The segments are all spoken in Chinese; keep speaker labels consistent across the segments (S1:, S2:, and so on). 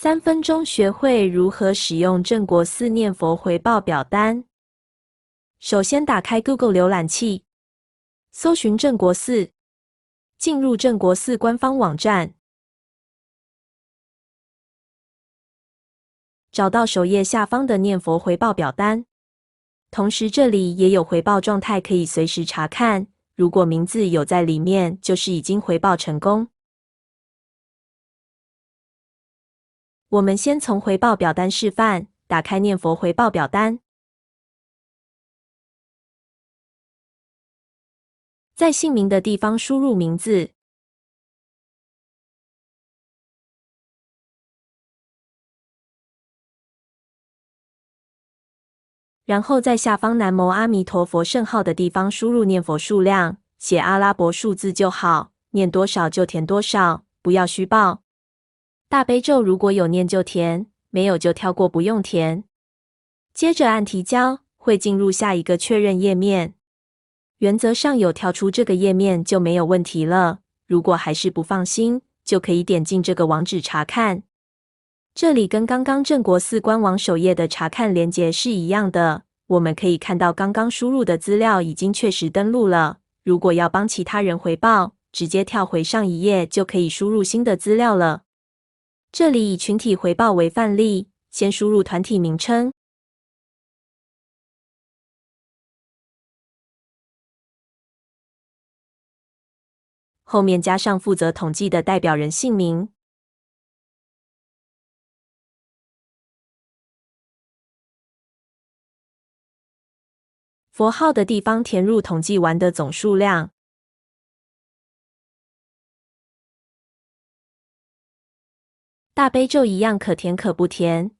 S1: 3分钟学会如何使用正国寺念佛回报表单。首先打开 Google 浏览器，搜寻正国寺，进入正国寺官方网站，找到首页下方的念佛回报表单。同时这里也有回报状态可以随时查看，如果名字有在里面，就是已经回报成功。我们先从回报表单示范，打开念佛回报表单，在姓名的地方输入名字，然后在下方南无阿弥陀佛圣号的地方输入念佛数量，写阿拉伯数字就好，念多少就填多少，不要虚报。大悲咒如果有念就填，没有就跳过不用填。接着按提交，会进入下一个确认页面。原则上有跳出这个页面就没有问题了，如果还是不放心，就可以点进这个网址查看。这里跟刚刚正国寺官网首页的查看连结是一样的，我们可以看到刚刚输入的资料已经确实登录了。如果要帮其他人回报，直接跳回上一页就可以输入新的资料了。这里以群体回报为范例，先输入团体名称，后面加上负责统计的代表人姓名。佛号的地方填入统计完的总数量。大悲咒一样可填可不填，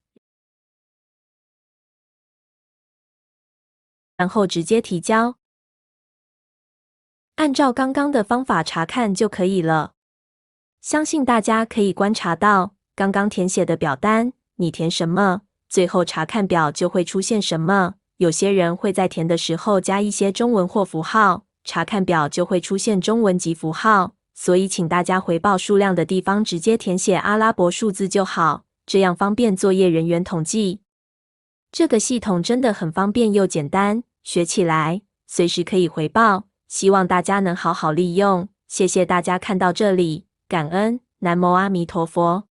S1: 然后直接提交。按照刚刚的方法查看就可以了。相信大家可以观察到，刚刚填写的表单，你填什么，最后查看表就会出现什么。有些人会在填的时候加一些中文或符号，查看表就会出现中文及符号。所以请大家回报数量的地方直接填写阿拉伯数字就好，这样方便作业人员统计。这个系统真的很方便又简单，学起来随时可以回报，希望大家能好好利用。谢谢大家看到这里，感恩，南无阿弥陀佛。